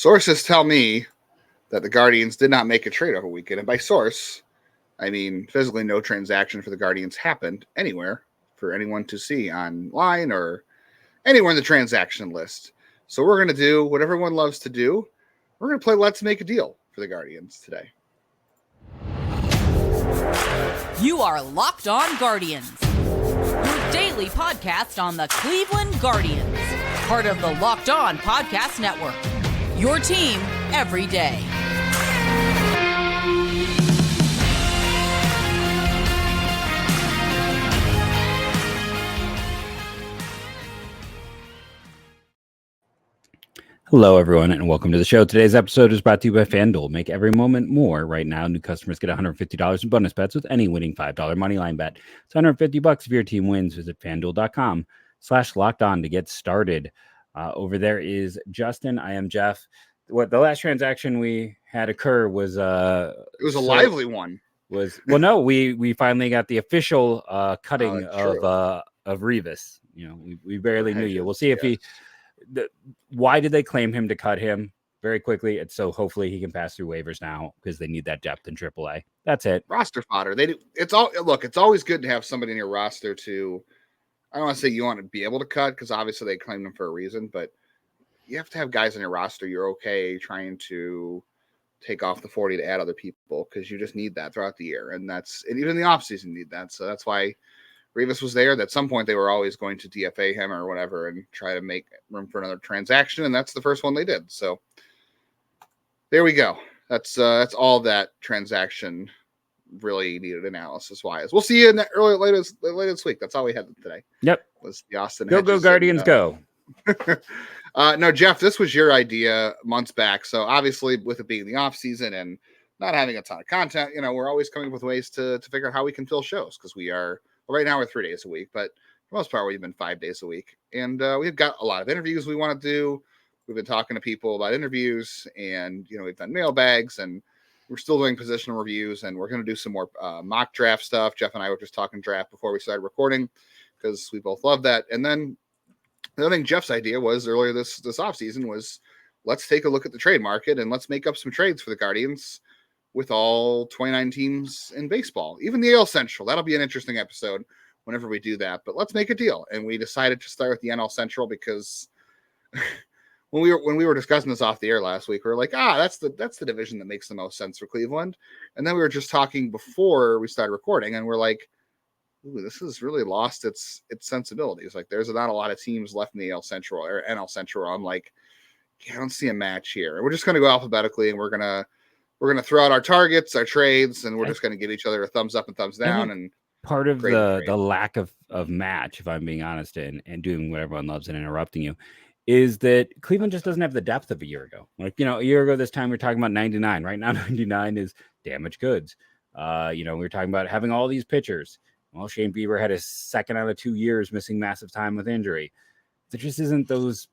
Sources tell me that the Guardians did not make a trade over weekend. And by source, I mean physically no transaction for the Guardians happened anywhere for anyone to see online or anywhere in the transaction list. So we're going to do what everyone loves to do. We're going to play Let's Make a Deal for the Guardians today. You are Locked On Guardians, your daily podcast on the Cleveland Guardians, part of the Locked On Podcast Network, your team every day. Hello, everyone, and welcome to the show. Today's episode is brought to you by FanDuel. Make every moment more. Right now, new customers get $150 in bonus bets with any winning $5 moneyline bet. It's $150 if your team wins. Visit FanDuel.com/lockedon to get started. Over there is Justin. I am Jeff. What the last transaction we had occur was it was a lively one. We finally got the official cutting of Revis. You know, we barely knew you. We'll see if he. Why did they claim him to cut him very quickly? And so hopefully he can pass through waivers now because they need that depth in AAA. That's it. Roster fodder. It's always good to have somebody in your roster to. I don't want to say you want to be able to cut because obviously they claimed him for a reason, but you have to have guys in your roster you're okay trying to take off the 40 to add other people because you just need that throughout the year, and even the offseason need that. So that's why Revis was there. At some point, they were always going to DFA him or whatever and try to make room for another transaction, and that's the first one they did. So there we go. That's all that transaction really needed analysis-wise. We'll see you in later this week. That's all we had today. Yep. Was the Austin Go Guardians go. No, Jeff, this was your idea months back. So obviously, with it being the off season and not having a ton of content, we're always coming up with ways to figure out how we can fill shows because we are. Right now we're 3 days a week, but for the most part we've been 5 days a week. And we've got a lot of interviews we want to do. We've been talking to people about interviews and, we've done mailbags and we're still doing positional reviews and we're going to do some more mock draft stuff. Jeff and I were just talking draft before we started recording because we both love that. And then the other thing Jeff's idea was earlier this offseason was let's take a look at the trade market and let's make up some trades for the Guardians with all 29 teams in baseball, even the AL Central. That'll be an interesting episode whenever we do that, but let's make a deal. And we decided to start with the NL Central because when we were discussing this off the air last week, we were like, that's the division that makes the most sense for Cleveland. And then we were just talking before we started recording and we're like, ooh, this has really lost its sensibilities. Like there's not a lot of teams left in the AL Central or NL Central. I'm like, I don't see a match here. And we're just going to go alphabetically and we're going to throw out our targets, our trades, and we're just going to give each other a thumbs up and thumbs down. And part of the lack of match, if I'm being honest, and doing what everyone loves and interrupting you, is that Cleveland just doesn't have the depth of a year ago. Like, a year ago this time we were talking about 99. Right now 99 is damaged goods. We were talking about having all these pitchers. Well, Shane Bieber had his second out of 2 years missing massive time with injury. There just isn't those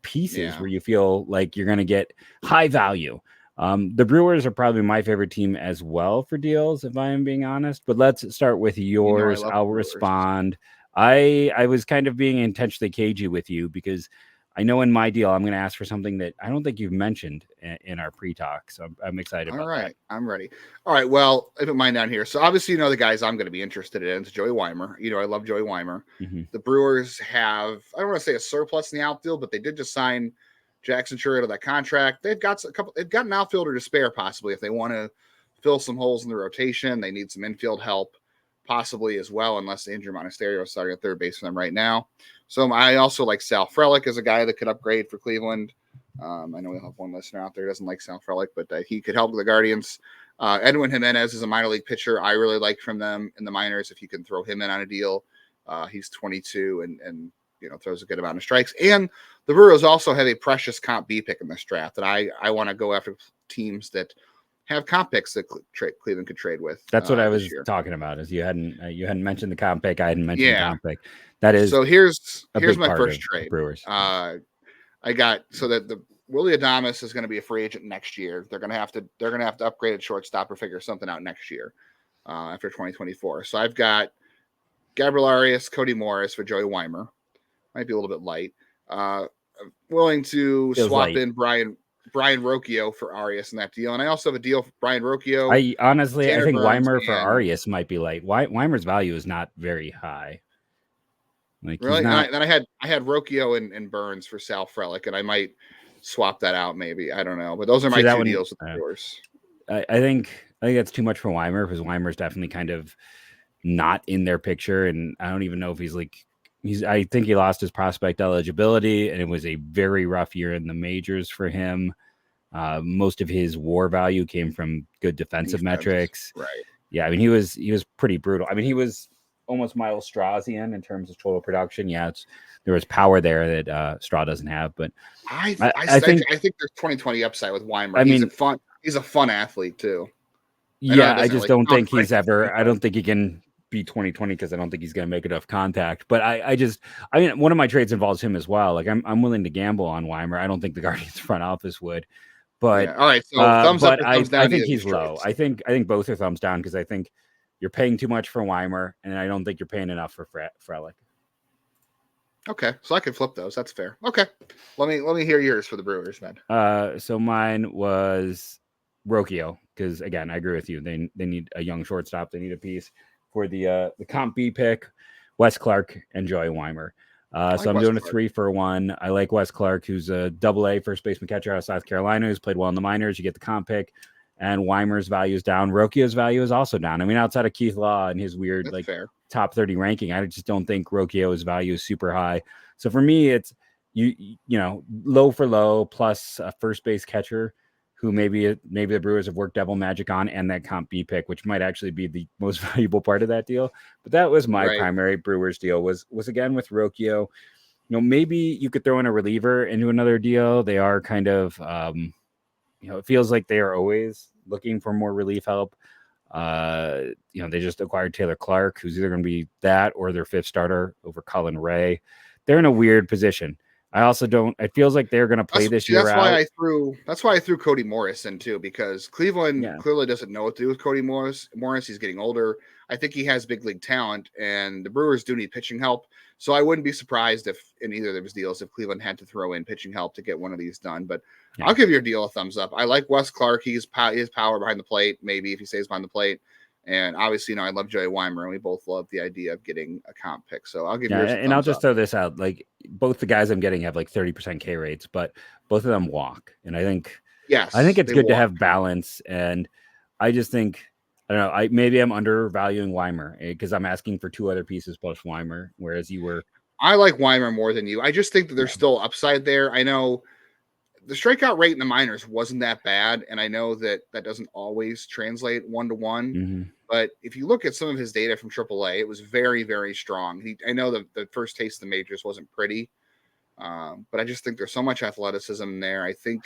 pieces where you feel like you're going to get high value. The Brewers are probably my favorite team as well for deals, if I am being honest. But let's start with yours. I'll respond. I was kind of being intentionally cagey with you because I know in my deal I'm going to ask for something that I don't think you've mentioned in our pre-talk. So I'm excited about that. All right, I'm ready. All right, well, I put mine down here. So obviously, the guys I'm going to be interested in is Joey Weimer. I love Joey Weimer. Mm-hmm. The Brewers have, I don't want to say a surplus in the outfield, but they did just sign Jackson Churrier to that contract. They've got an outfielder to spare possibly if they want to fill some holes in the rotation. They need some infield help possibly as well, unless Andrew Monasterio is starting at third base for them right now. So I also like Sal Frelick as a guy that could upgrade for Cleveland. I know we have one listener out there who doesn't like Sal Frelick, but he could help the Guardians. Edwin Jimenez is a minor league pitcher I really like from them in the minors. If you can throw him in on a deal, he's 22 and throws a good amount of strikes. And the Brewers also have a precious comp B pick in this draft. And I want to go after teams that have comp picks that Cleveland could trade with. That's what I was talking about. Is you hadn't mentioned the comp pick. I hadn't mentioned the comp pick. That is so. Here's my first trade. Brewers. I got so that the Willie Adames is going to be a free agent next year. They're going to have to upgrade at shortstop or figure something out next year after 2024. So I've got Gabriel Arias, Cody Morris for Joey Weimer. Might be a little bit light. Willing to swap in Brian Brian Rocchio for Arias in that deal, and I also have a deal for Brian Rocchio. I think Burns, Weimer for Arias might be light. Weimer's value is not very high. Like really, he's not. And then I had Rocchio and Burns for Sal Frelick, and I might swap that out. Maybe I don't know, but those are my two deals with the Brewers. I think that's too much for Weimer because Weimer's definitely kind of not in their picture, and I don't even know if I think he lost his prospect eligibility, and it was a very rough year in the majors for him. Most of his WAR value came from good defensive metrics. Right. Yeah, I mean he was pretty brutal. I mean he was almost Miles Straussian in terms of total production. Yeah, there was power there that Straw doesn't have, but I think there's 2020 upside with Weimer. He's a fun athlete too. I just don't think he's ever. I don't think he can be 2020 because I don't think he's going to make enough contact. But I mean, one of my trades involves him as well. Like I'm willing to gamble on Weimer. I don't think the Guardians front office would. But all right, so thumbs up or thumbs down. I think he's low. I think both are thumbs down because I think you're paying too much for Weimer, and I don't think you're paying enough for Frelick. Okay, so I can flip those. That's fair. Okay, let me hear yours for the Brewers, man. So mine was Rocchio because again, I agree with you. They need a young shortstop. They need a piece for the comp B pick. Wes Clark and Joey Weimer. So I'm doing a 3-for-1. I like Wes Clark, who's a AA first baseman catcher out of South Carolina, who's played well in the minors. You get the comp pick, and Weimer's value is down. Rocchio's value is also down. I mean, outside of Keith Law and his weird top 30 ranking, I just don't think Rocchio's value is super high. So for me, it's you know low for low plus a first base catcher who maybe the Brewers have worked devil magic on, and that comp B pick, which might actually be the most valuable part of that deal. But that was my primary Brewers deal was again with Rocchio. You know, maybe you could throw in a reliever into another deal. They are kind of, it feels like they are always looking for more relief help. They just acquired Taylor Clark, who's either going to be that or their fifth starter over Colin Ray. They're in a weird position. I also don't. It feels like they're going to play this year. That's why I threw Cody Morris in too, because Cleveland clearly doesn't know what to do with Cody Morris. He's getting older. I think he has big league talent, and the Brewers do need pitching help. So I wouldn't be surprised if in either of those deals, if Cleveland had to throw in pitching help to get one of these done. But I'll give your deal a thumbs up. I like Wes Clark. His power behind the plate, maybe if he stays behind the plate. And obviously, I love Joey Weimer, and we both love the idea of getting a comp pick. So I'll give you. And I'll just throw this out: like both the guys I'm getting have like 30% K rates, but both of them walk. And I think it's good to have balance. And I just think I don't know. Maybe I'm undervaluing Weimer because I'm asking for two other pieces plus Weimer, whereas you were. I like Weimer more than you. I just think that there's still upside there. I know the strikeout rate in the minors wasn't that bad, and I know that doesn't always translate 1-to-1. Mm-hmm. But if you look at some of his data from AAA, it was very, very strong. I know the first taste of the majors wasn't pretty, but I just think there's so much athleticism there. I think.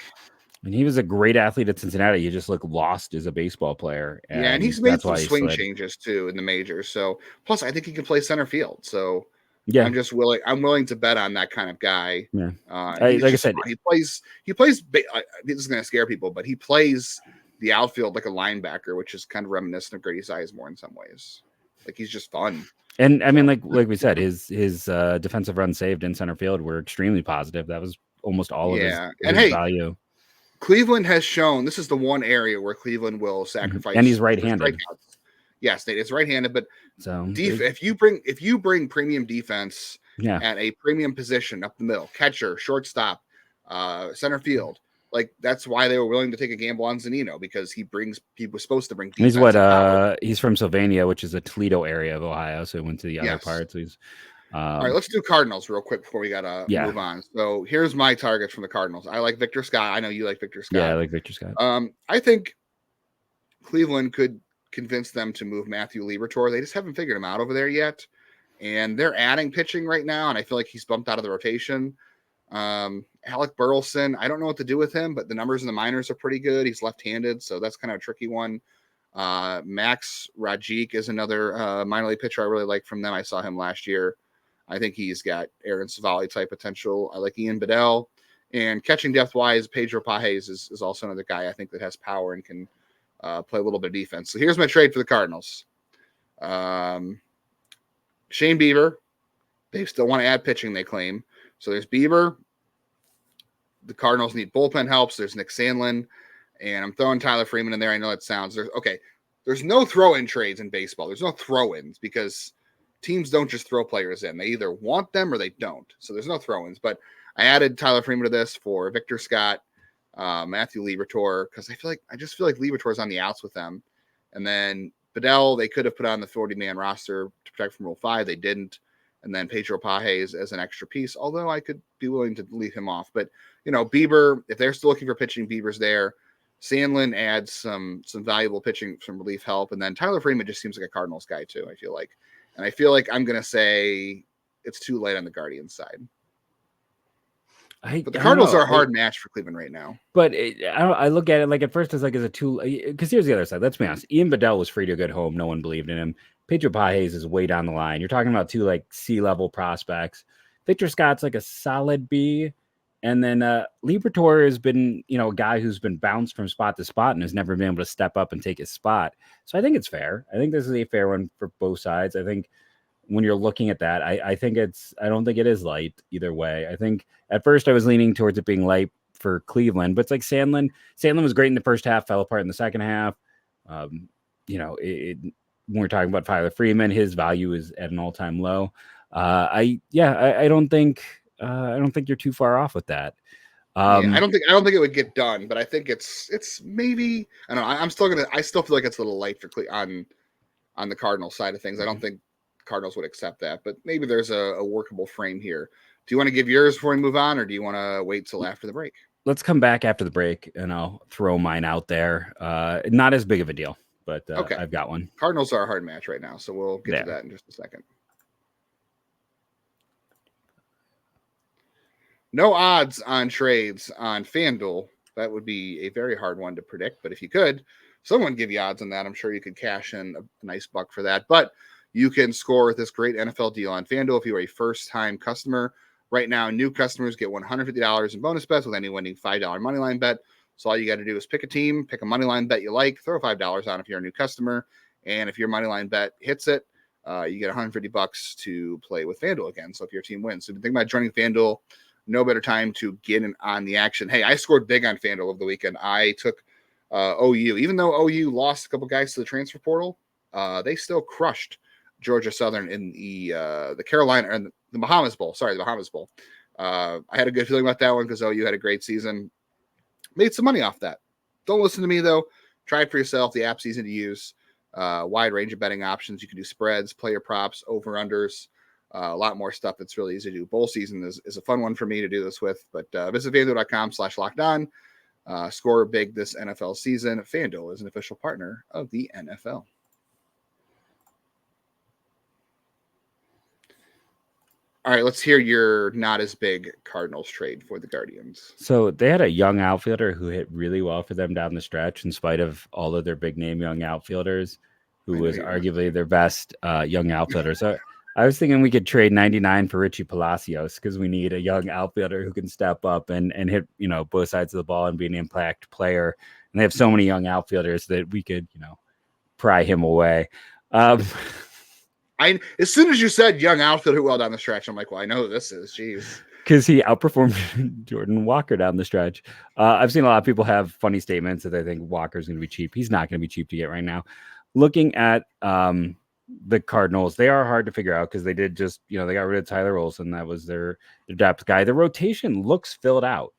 And he was a great athlete at Cincinnati. You just look lost as a baseball player. And he's made some swing changes too in the majors. So plus, I think he can play center field. So I'm willing to bet on that kind of guy. Yeah. Like I said, he plays. This is going to scare people, but he plays the outfield like a linebacker, which is kind of reminiscent of Grady Sizemore in some ways. Like he's just fun. And I mean, like we said, his defensive runs saved in center field were extremely positive. That was almost all of his value. Cleveland has shown this is the one area where Cleveland will sacrifice. And he's right-handed. Yes, it's right-handed, but if you bring premium defense at a premium position up the middle, catcher, shortstop, center field, like that's why they were willing to take a gamble on Zunino because he was supposed to bring defense. He's from Sylvania, which is a Toledo area of Ohio, so he went to the other part. So he's all right, let's do Cardinals real quick before we gotta move on. So here's my targets from the Cardinals. I like Victor Scott. I know you like Victor Scott. Yeah, I like Victor Scott. I think Cleveland could convince them to move Matthew Liberatore. They just haven't figured him out over there yet. And they're adding pitching right now, and I feel like he's bumped out of the rotation. Alec Burleson, I don't know what to do with him, but the numbers in the minors are pretty good. He's left-handed, so that's kind of a tricky one. Max Rajik is another minor league pitcher I really like from them. I saw him last year. I think he's got Aaron Savali type potential. I like Ian Bedell. And catching depth-wise, Pedro Pajes is also another guy I think that has power and can play a little bit of defense. So here's my trade for the Cardinals. Shane Bieber. They still want to add pitching, they claim. So there's Bieber. the Cardinals need bullpen helps. There's Nick Sandlin, and I'm throwing Tyler Freeman in there. I know that sounds there's no throw-in trades in baseball. There's no throw-ins because teams don't just throw players in. They either want them or they don't. So there's no throw-ins. But I added Tyler Freeman to this for Victor Scott, Matthew Liberatore, because I just feel like Liberatore's on the outs with them. And then Bedell, they could have put on the 40-man roster to protect from Rule 5. They didn't. And then Pedro Pages as an extra piece, although I could be willing to leave him off. But, Bieber, if they're still looking for pitching, Bieber's there. Sandlin adds some valuable pitching, some relief help. And then Tyler Freeman just seems like a Cardinals guy too, I feel like. And I feel like I'm going to say it's too late on the Guardians side. But the Cardinals are a hard match for Cleveland right now. But I look at it like at first it's like as a tool, because here's the other side. Let's be honest. Ian Bedell was free to go home. No one believed in him. Pedro Pages is way down the line. You're talking about two like C-level prospects. Victor Scott's like a solid B. And then Liberatore has been, a guy who's been bounced from spot to spot and has never been able to step up and take his spot. So I think it's fair. I think this is a fair one for both sides. I think when you're looking at that, I don't think it is light either way. I think at first I was leaning towards it being light for Cleveland, but it's like Sandlin was great in the first half, fell apart in the second half. When we're talking about Tyler Freeman, his value is at an all-time low. I don't think you're too far off with that. I don't think it would get done, but I think it's maybe, I don't know. I still feel like it's a little light for on the Cardinals side of things. I don't think Cardinals would accept that, but maybe there's a workable frame here. Do you want to give yours before we move on, or do you want to wait till after the break? Let's come back after the break and I'll throw mine out there. Not as big of a deal, but okay. I've got one. Cardinals are a hard match right now, so we'll get to that in just a second. No odds on trades on FanDuel. That would be a very hard one to predict, but if you could, someone give you odds on that, I'm sure you could cash in a nice buck for that. But you can score with this great NFL deal on FanDuel if you are a first-time customer. Right now, new customers get $150 in bonus bets with any winning $5 moneyline bet. So all you got to do is pick a team, pick a moneyline bet you like, throw $5 on if you're a new customer, and if your moneyline bet hits it, you get $150 to play with FanDuel again. So if your team wins, so if you think about joining FanDuel, no better time to get in on the action. Hey, I scored big on FanDuel over the weekend. I took OU, even though OU lost a couple guys to the transfer portal, they still crushed Georgia Southern in the Carolina and the Bahamas Bowl. Sorry, the Bahamas Bowl. I had a good feeling about that one because OU had a great season. Made some money off that. Don't listen to me though. Try it for yourself. The app's easy to use. Wide range of betting options. You can do spreads, player props, over-unders, a lot more stuff that's really easy to do. Bowl season is a fun one for me to do this with, but visit FanDuel.com/lockedon. Score big this NFL season. FanDuel is an official partner of the NFL. All right, let's hear your not as big Cardinals trade for the Guardians. So they had a young outfielder who hit really well for them down the stretch, in spite of all of their big name young outfielders, who was arguably their best young outfielder. So I was thinking we could trade 99 for Richie Palacios because we need a young outfielder who can step up and hit, both sides of the ball and be an impact player. And they have so many young outfielders that we could, pry him away. As soon as you said young outfielder well down the stretch, I'm like, well, I know who this is. Jeez. Because he outperformed Jordan Walker down the stretch. I've seen a lot of people have funny statements that they think Walker's going to be cheap. He's not going to be cheap to get right now. Looking at the Cardinals, they are hard to figure out because they did just, they got rid of Tyler Olson. That was their depth guy. The rotation looks filled out,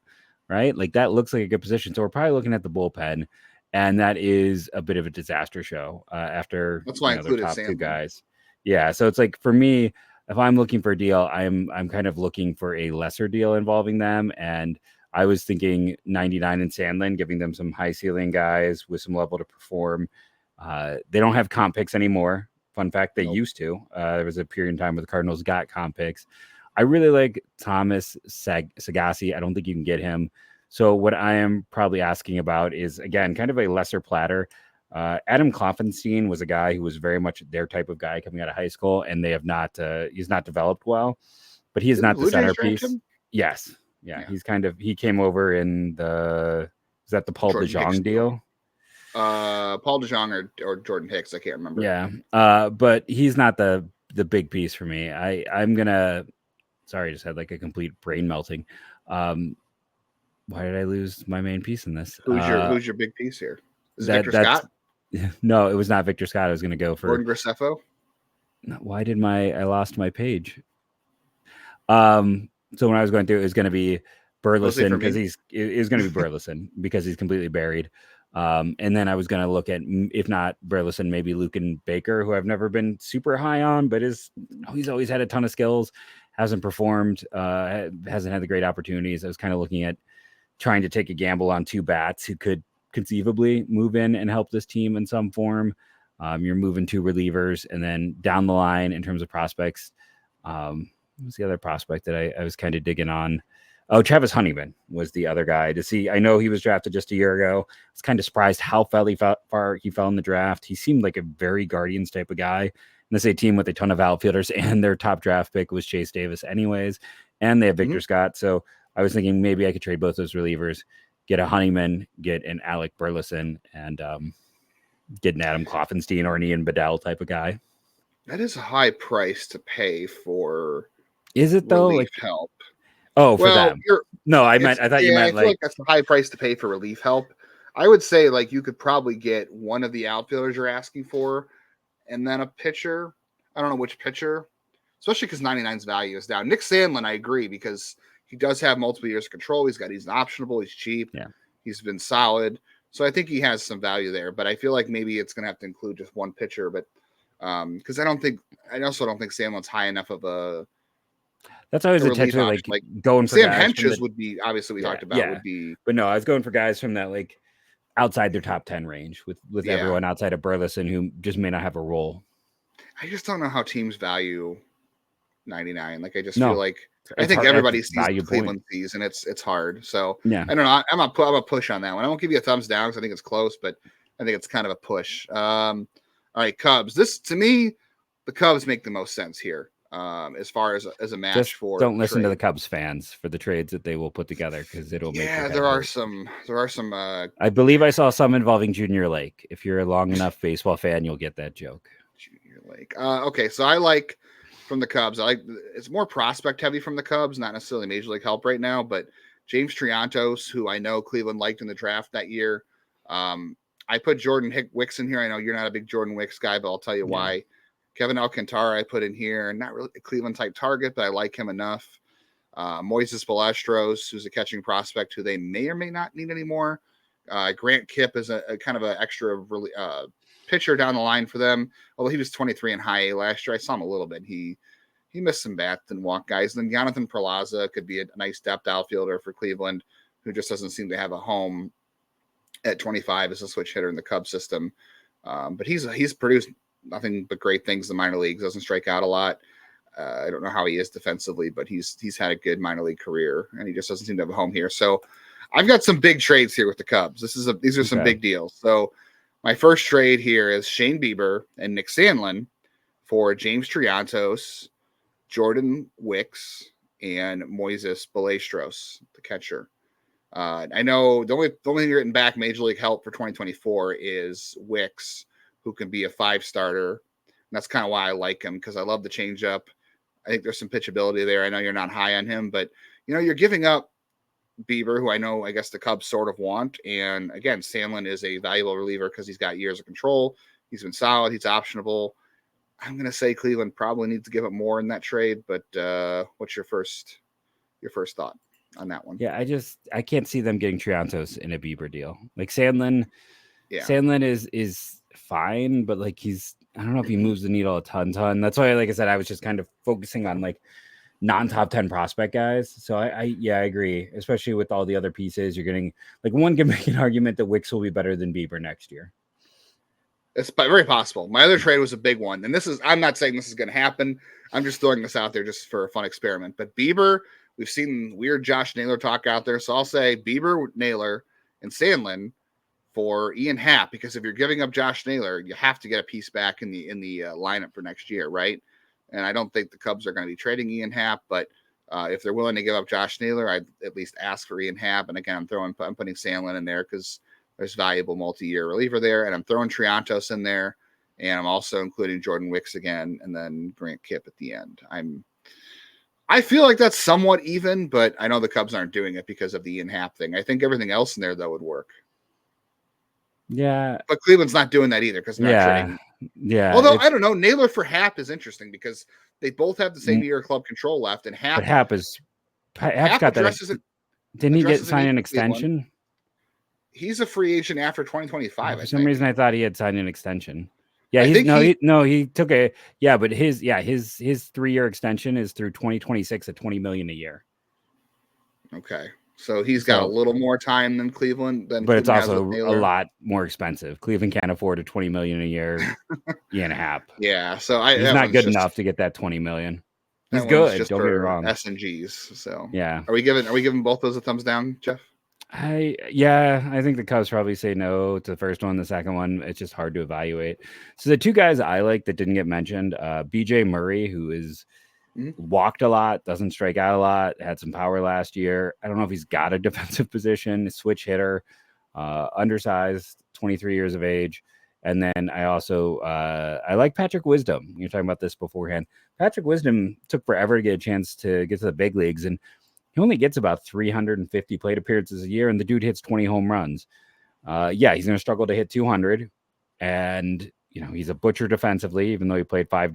right? Like that looks like a good position. So we're probably looking at the bullpen, and that is a bit of a disaster show after that's why I included top Sam. Two guys. Yeah, so it's like for me, if I'm looking for a deal, I'm kind of looking for a lesser deal involving them. And I was thinking 99 and Sandlin, giving them some high ceiling guys with some level to perform. They don't have comp picks anymore. Fun fact, they used to. There was a period in time where the Cardinals got comp picks. I really like Thomas Sagasi. I don't think you can get him. So what I am probably asking about is, again, kind of a lesser platter. Adam Kloffenstein was a guy who was very much their type of guy coming out of high school, and they have not, he's not developed well, but he is not the centerpiece. Yes. Yeah. He came over in is that the Paul DeJong deal? Paul DeJong or Jordan Hicks. I can't remember. Yeah. But he's not the big piece for me. I'm going to, sorry, I just had like a complete brain melting. Why did I lose my main piece in this? Who's your big piece here? Is it Victor that's Scott? No, it was not Victor Scott. I was going to go for Gordon Graceffo. Why did I lost my page? So when I was going through, it was going to be Burleson because it was going to be Burleson because he's completely buried. And then I was going to look at, if not Burleson, maybe Lucan Baker, who I've never been super high on, but he's always had a ton of skills, hasn't performed, hasn't had the great opportunities. I was kind of looking at trying to take a gamble on two bats who could conceivably move in and help this team in some form. You're moving two relievers, and then down the line in terms of prospects, what was the other prospect that I was kind of digging on? Oh, Travis Honeyman was the other guy to see. I know he was drafted just a year ago. I was kind of surprised how far he fell in the draft. He seemed like a very Guardians type of guy. And this is a team with a ton of outfielders, and their top draft pick was Chase Davis anyways. And they have Victor Scott. So I was thinking maybe I could trade both those relievers, get a Honeyman, get an Alec Burleson, and get an Adam Kloffenstein or an Ian Bedell type of guy. That is a high price to pay for. Is it though? Relief help. Oh, for them. I thought you meant I feel like that's a high price to pay for relief help. I would say like you could probably get one of the outfielders you're asking for, and then a pitcher. I don't know which pitcher, especially because 99's value is down. Nick Sandlin, I agree, because he does have multiple years of control. He's optionable. He's cheap. Yeah. He's been solid. So I think he has some value there. But I feel like maybe it's going to have to include just one pitcher. But because I also don't think Sandlin's high enough of a. That's always a tension, like going for Sam guys Henches would be obviously we talked about would be, but no, I was going for guys from that like outside their top 10 range with everyone outside of Burleson who just may not have a role. I just don't know how teams value 99. Like I just feel like I think everybody sees what Cleveland sees, and it's hard. So yeah, I don't know. I'm a push on that one. I won't give you a thumbs down because I think it's close, but I think it's kind of a push. All right, Cubs. This to me, the Cubs make the most sense here. As far as a match just for don't listen to the Cubs fans for the trades that they will put together because it'll make there are some I believe I saw some involving Junior Lake. If you're a long enough baseball fan, you'll get that joke. Junior Lake. Okay, so I like from the Cubs. It's more prospect heavy from the Cubs, not necessarily major league help right now, but James Triantos, who I know Cleveland liked in the draft that year. I put Jordan Wicks in here. I know you're not a big Jordan Wicks guy, but I'll tell you why. Kevin Alcantara I put in here, not really a Cleveland type target, but I like him enough. Moises Balestros, who's a catching prospect who they may or may not need anymore. Grant Kipp is a kind of an extra pitcher down the line for them. Although he was 23 in high A last year, I saw him a little bit. He missed some bats and walk guys. And then Jonathan Perlaza could be a nice depth outfielder for Cleveland, who just doesn't seem to have a home at 25 as a switch hitter in the Cubs system. But he's produced nothing but great things in the minor leagues. Doesn't strike out a lot. I don't know how he is defensively, but he's had a good minor league career, and he just doesn't seem to have a home here. So I've got some big trades here with the Cubs. These are some big deals. So my first trade here is Shane Bieber and Nick Sandlin for James Triantos, Jordan Wicks, and Moises Balestros, the catcher. I know the only thing written back major league help for 2024 is Wicks, who can be a 5-starter. And that's kind of why I like him, because I love the changeup. I think there's some pitchability there. I know you're not high on him, but you're giving up Bieber, who I guess the Cubs sort of want. And again, Sandlin is a valuable reliever because he's got years of control. He's been solid. He's optionable. I'm going to say Cleveland probably needs to give up more in that trade, but what's your first thought on that one? Yeah, I can't see them getting Triantos in a Bieber deal. Like Sandlin is fine, but like I don't know if he moves the needle a ton. That's why, like I said, I was just kind of focusing on like non-top 10 prospect guys. So I agree, especially with all the other pieces you're getting. Like one can make an argument that Wicks will be better than Bieber next year. It's very possible. My other trade was a big one, and I'm not saying this is going to happen. I'm just throwing this out there just for a fun experiment. But Bieber, we've seen weird Josh Naylor talk out there, so I'll say Bieber, Naylor, and Sandlin for Ian Happ, because if you're giving up Josh Naylor, you have to get a piece back in the lineup for next year, right? And I don't think the Cubs are going to be trading Ian Happ, but if they're willing to give up Josh Naylor, I'd at least ask for Ian Happ. And again, I'm putting Sandlin in there because there's valuable multi-year reliever there, and I'm throwing Triantos in there, and I'm also including Jordan Wicks again, and then Grant Kipp at the end. I'm I feel like that's somewhat even, but I know the Cubs aren't doing it because of the Ian Happ thing. I think everything else in there, though, would work. Yeah. But Cleveland's not doing that either because they're not trading. Yeah. Although, I don't know, Naylor for Happ is interesting because they both have the same year of club control left, and Happ got addresses that. it. Didn't he get signed an extension? He's a free agent after 2025. For some reason, I thought he had signed an extension. Yeah, he took but his 3-year extension is through 2026 at $20 million a year. Okay. So he's got a little more time than Cleveland. But it's also a lot more expensive. Cleveland can't afford a $20 million a year, and a half. Yeah, so he's not good enough to get that $20 million. He's good. Don't get me wrong. S and G's. So yeah, are we giving both those a thumbs down, Jeff? I think the Cubs probably say no to the first one. The second one, it's just hard to evaluate. So the two guys I like that didn't get mentioned, BJ Murray, who is walked a lot, doesn't strike out a lot, had some power last year. I don't know if he's got a defensive position, switch hitter, undersized, 23 years of age. And then I also I like Patrick Wisdom. You're talking about this beforehand. Patrick Wisdom took forever to get a chance to get to the big leagues, and he only gets about 350 plate appearances a year, and the dude hits 20 home runs. He's going to struggle to hit 200, and he's a butcher defensively, even though he played five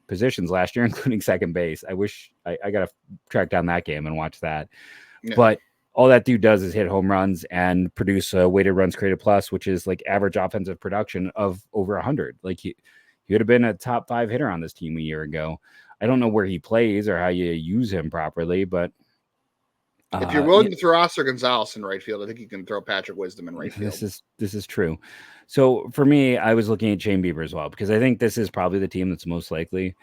positions last year, including second base. I wish I got to track down that game and watch that. Yeah. But all that dude does is hit home runs and produce a weighted runs created plus, which is like average offensive production of over 100. Like he would have been a top 5 hitter on this team a year ago. I don't know where he plays or how you use him properly, but if you're willing to throw Oscar Gonzalez in right field, I think you can throw Patrick Wisdom in right field. This is true. So for me, I was looking at Shane Bieber as well, because I think this is probably the team that's most likely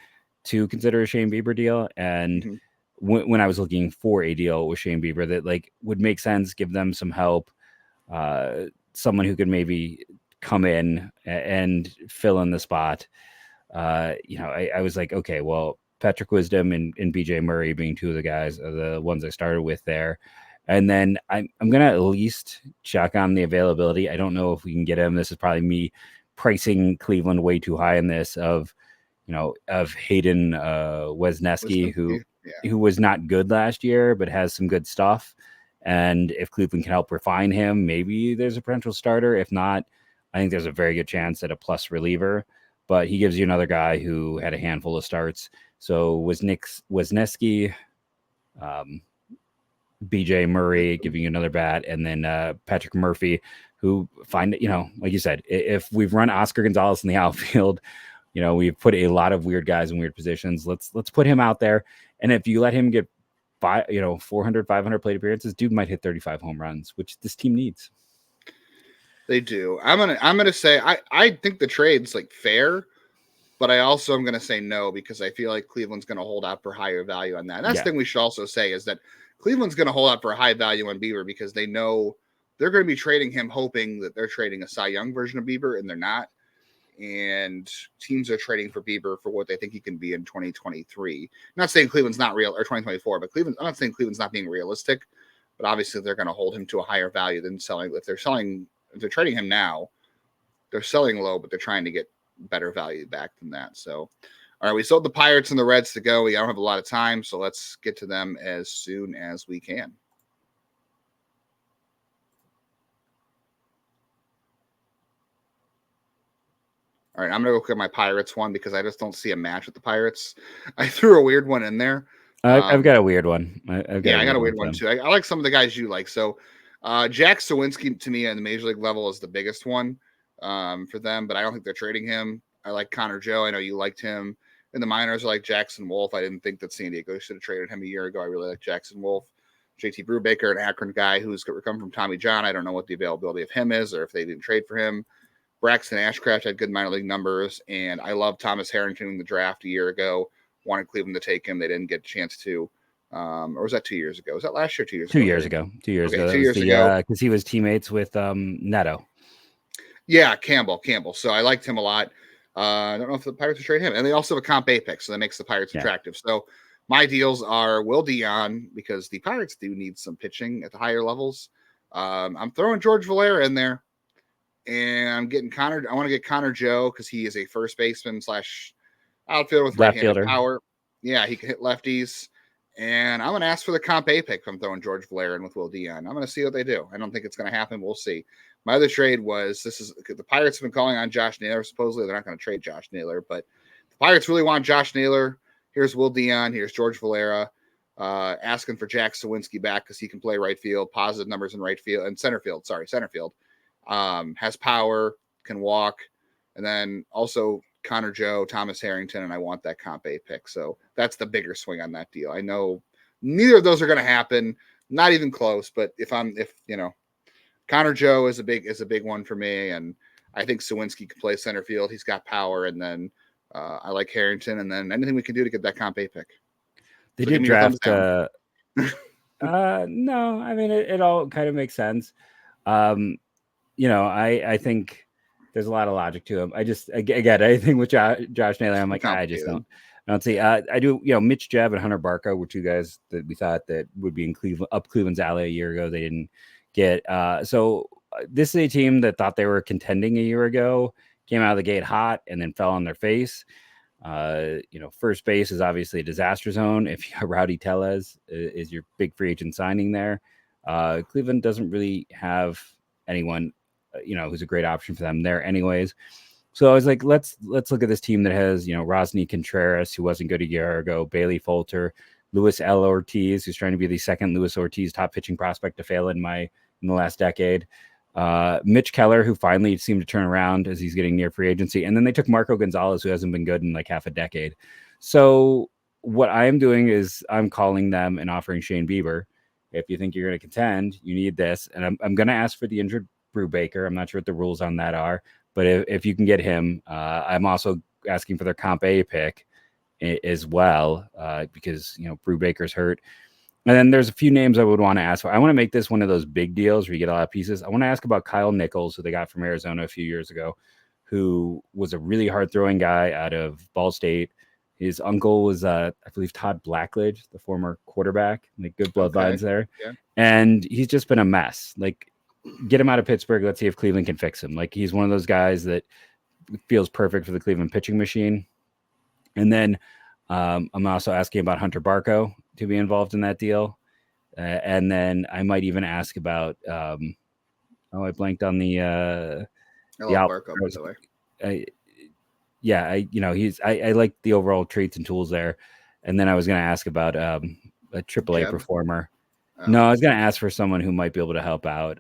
to consider a Shane Bieber deal. And when I was looking for a deal with Shane Bieber that like would make sense, give them some help, someone who could maybe come in and fill in the spot. I was like, okay, well, Patrick Wisdom and BJ Murray being two of the guys are the ones I started with there. And then I'm going to at least check on the availability. I don't know if we can get him. This is probably me pricing Cleveland way too high in this of Hayden Wesneski, who was not good last year, but has some good stuff. And if Cleveland can help refine him, maybe there's a potential starter. If not, I think there's a very good chance at a plus reliever. But he gives you another guy who had a handful of starts. So Wesneski, BJ Murray giving you another bat, and then Patrick Murphy, who like you said, if we've run Oscar Gonzalez in the outfield, we've put a lot of weird guys in weird positions. Let's put him out there. And if you let him get 400, 500 plate appearances, dude might hit 35 home runs, which this team needs. They do. I'm gonna say I think the trade's like fair, but I also am gonna say no because I feel like Cleveland's gonna hold out for higher value on that. And that's the thing we should also say is that Cleveland's gonna hold out for a high value on Bieber because they know they're gonna be trading him, hoping that they're trading a Cy Young version of Bieber, and they're not. And teams are trading for Bieber for what they think he can be in 2023. I'm not saying Cleveland's not real, or 2024, but I'm not saying Cleveland's not being realistic, but obviously they're going to hold him to a higher value than selling. If they're trading him now, they're selling low, but they're trying to get better value back than that. So, all right, we sold the Pirates and the Reds to go. We don't have a lot of time, so let's get to them as soon as we can. All right, I'm going to go get my Pirates one because I just don't see a match with the Pirates. I threw a weird one in there. I've got a weird one. I got a weird one too. I like some of the guys you like. So Jack Sawinski, to me, on the Major League level is the biggest one for them, but I don't think they're trading him. I like Connor Joe. I know you liked him. In the minors, I like Jackson Wolf. I didn't think that San Diego should have traded him a year ago. I really like Jackson Wolf. JT Brubaker, an Akron guy who's come from Tommy John. I don't know what the availability of him is or if they didn't trade for him. Braxton Ashcraft had good minor league numbers, and I love Thomas Harrington in the draft a year ago. Wanted Cleveland to take him. They didn't get a chance to. Or was that 2 years ago? Was that last year? 2 years ago? 2 years ago. 2 years ago. 2 years ago. Because he was teammates with Neto. Yeah, Campbell. So I liked him a lot. I don't know if the Pirates would trade him. And they also have a comp pay pick, so that makes the Pirates attractive. So my deals are Will Dion, because the Pirates do need some pitching at the higher levels. I'm throwing George Valera in there. And I'm getting Connor. I want to get Connor Joe because he is a first baseman / outfielder with right-handed power. Yeah, he can hit lefties. And I'm going to ask for the comp A pick from throwing George Valera in with Will Dion. I'm going to see what they do. I don't think it's going to happen. We'll see. My other trade was the Pirates have been calling on Josh Naylor. Supposedly they're not going to trade Josh Naylor, but the Pirates really want Josh Naylor. Here's Will Dion. Here's George Valera. Asking for Jack Sawinski back because he can play right field, positive numbers in right field and center field. Has power, can walk, and then also Connor Joe, Thomas Harrington, and I want that comp A pick. So that's the bigger swing on that deal. I know neither of those are going to happen, not even close. But if Connor Joe is a big one for me, and I think Sawinski can play center field. He's got power, and then I like Harrington, and then anything we can do to get that comp A pick. They did draft. No, I mean it all kind of makes sense. I think there's a lot of logic to him. I think with Josh Naylor, I'm like, I just don't see. I do, Mitch Jebb and Hunter Barco were two guys that we thought that would be in Cleveland's alley a year ago. They didn't get. So this is a team that thought they were contending a year ago, came out of the gate hot, and then fell on their face. First base is obviously a disaster zone. If Rowdy Tellez is your big free agent signing there, Cleveland doesn't really have anyone, who's a great option for them there anyways. So I was like, let's look at this team that has, Rosny Contreras, who wasn't good a year ago, Bailey Folter, Luis L. Ortiz, who's trying to be the second Luis Ortiz top pitching prospect to fail in the last decade. Mitch Keller, who finally seemed to turn around as he's getting near free agency. And then they took Marco Gonzalez, who hasn't been good in like half a decade. So what I am doing is I'm calling them and offering Shane Bieber. If you think you're going to contend, you need this. And I'm going to ask for the injured Brubaker. I'm not sure what the rules on that are, but if you can get him, I'm also asking for their comp A pick as well, because, Brubaker's hurt. And then there's a few names I would want to ask for. I want to make this one of those big deals where you get a lot of pieces. I want to ask about Kyle Nichols, who they got from Arizona a few years ago, who was a really hard throwing guy out of Ball State. His uncle was, I believe, Todd Blackledge, the former quarterback. Like good bloodlines there. Yeah. And he's just been a mess. Like, get him out of Pittsburgh. Let's see if Cleveland can fix him. Like, he's one of those guys that feels perfect for the Cleveland pitching machine. And then I'm also asking about Hunter Barco to be involved in that deal. And then I might even ask about, I blanked on the Barco, by the way. I like the overall traits and tools there. And then I was going to ask about a AAA performer. No, I was going to ask for someone who might be able to help out,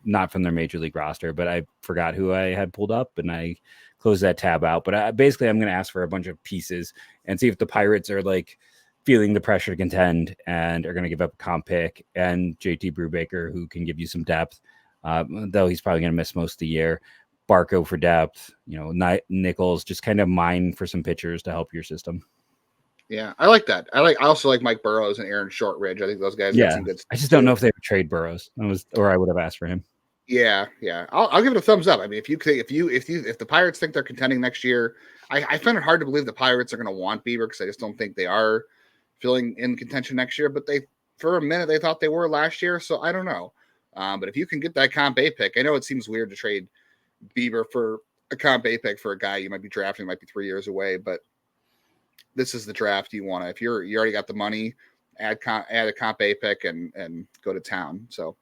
not from their major league roster, but I forgot who I had pulled up and I closed that tab out. But I'm going to ask for a bunch of pieces and see if the Pirates are like feeling the pressure to contend and are going to give up a comp pick, and JT Brubaker, who can give you some depth, though he's probably going to miss most of the year. Barco for depth, Nichols, just kind of mine for some pitchers to help your system. Yeah, I like that. I also like Mike Burrows and Aaron Shortridge. I think those guys got some good stuff. I just don't know if they would trade Burrows. I would have asked for him. Yeah. I'll give it a thumbs up. I mean, if the Pirates think they're contending next year, I find it hard to believe the Pirates are going to want Bieber because I just don't think they are filling in contention next year. But for a minute, they thought they were last year, so I don't know. But if you can get that comp A pick, I know it seems weird to trade Bieber for a comp A pick for a guy you might be drafting, might be 3 years away, but this is the draft you want to. If you already got the money, add a comp A pick and go to town. So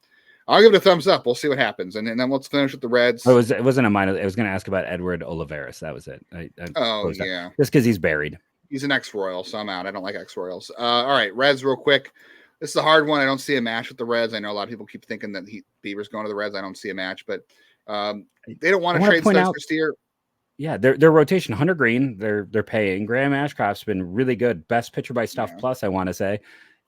I'll give it a thumbs up. We'll see what happens, and then let's finish with the Reds. It wasn't a minor. I was going to ask about Edward Olivares. That was it. Yeah, just because he's buried. He's an ex-Royal, so I'm out. I don't like ex-Royals. All right, Reds, real quick. This is a hard one. I don't see a match with the Reds. I know a lot of people keep thinking that Bieber's going to the Reds. I don't see a match, but they don't want to trade Spencer Steer. Yeah, their rotation, Hunter Green, they're paying. Graham Ashcroft's been really good. Best pitcher by Stuff Plus, I want to say.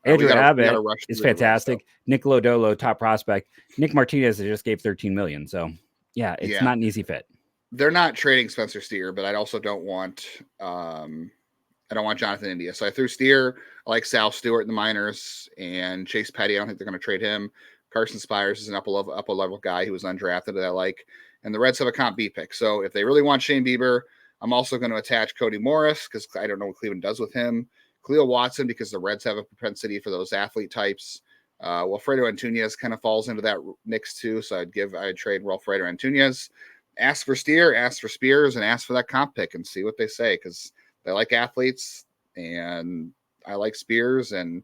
Andrew Abbott is fantastic. Nick Lodolo, top prospect. Nick Martinez just gave $13 million. So yeah, it's not an easy fit. They're not trading Spencer Steer, but I also don't want Jonathan India. So I threw Steer. I like Sal Stewart in the minors and Chase Petty. I don't think they're going to trade him. Carson Spires is an upper level guy who was undrafted that I like. And the Reds have a comp B pick. So if they really want Shane Bieber, I'm also going to attach Cody Morris because I don't know what Cleveland does with him. Khalil Watson, because the Reds have a propensity for those athlete types. Wilfredo Antunez kind of falls into that mix too. So I'd trade Wilfredo Antunez. Ask for Steer, ask for Spears, and ask for that comp pick and see what they say because they like athletes. and I like Spears and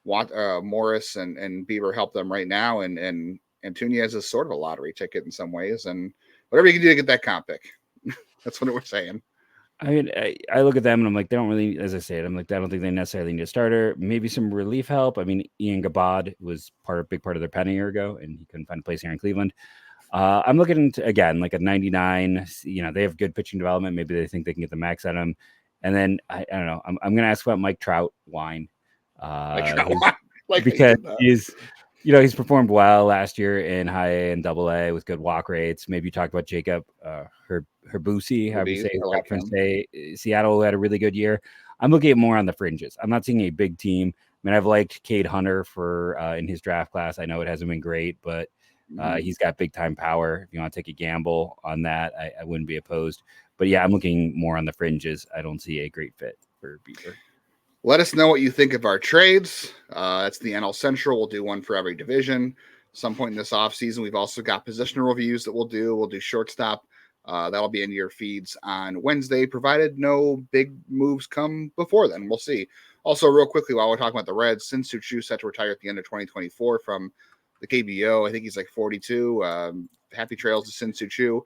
Morris and Bieber help them right now, and Nunez is sort of a lottery ticket in some ways, and whatever you can do to get that comp pick. That's what we're saying. I mean, I look at them and I'm like, they don't really, as I said, I'm like, I don't think they necessarily need a starter. Maybe some relief help. I mean, Ian Gabod was a big part of their pen a year ago, and he couldn't find a place here in Cleveland. I'm looking into, again, like a 99. You know, they have good pitching development. Maybe they think they can get the max out of him. And then I don't know. I'm going to ask about Mike Trout wine, because he's performed well last year in high A and double A with good walk rates. Maybe you talked about Jacob Herbusi, however you say, Seattle had a really good year. I'm looking at more on the fringes. I'm not seeing a big team. I mean, I've liked Cade Hunter in his draft class. I know it hasn't been great, but he's got big time power. If you want to take a gamble on that, I wouldn't be opposed. But yeah, I'm looking more on the fringes. I don't see a great fit for Bieber. Let us know what you think of our trades. That's the NL Central. We'll do one for every division. Some point in this offseason, we've also got positional reviews that we'll do. We'll do shortstop. That'll be in your feeds on Wednesday, provided no big moves come before then. We'll see. Also, real quickly, while we're talking about the Reds, Shin-Soo Choo set to retire at the end of 2024 from the KBO. I think he's like 42. Happy trails to Shin-Soo Choo.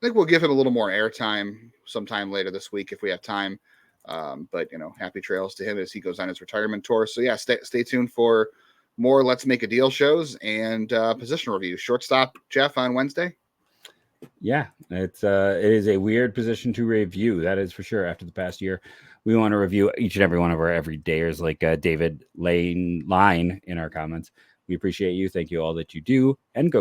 I think we'll give him a little more airtime sometime later this week if we have time. But, happy trails to him as he goes on his retirement tour. So, yeah, stay tuned for more Let's Make a Deal shows and position reviews. Shortstop, Jeff, on Wednesday? Yeah, it is a weird position to review. That is for sure. After the past year, we want to review each and every one of our everydayers, like David Line in our comments. We appreciate you. Thank you all that you do. And go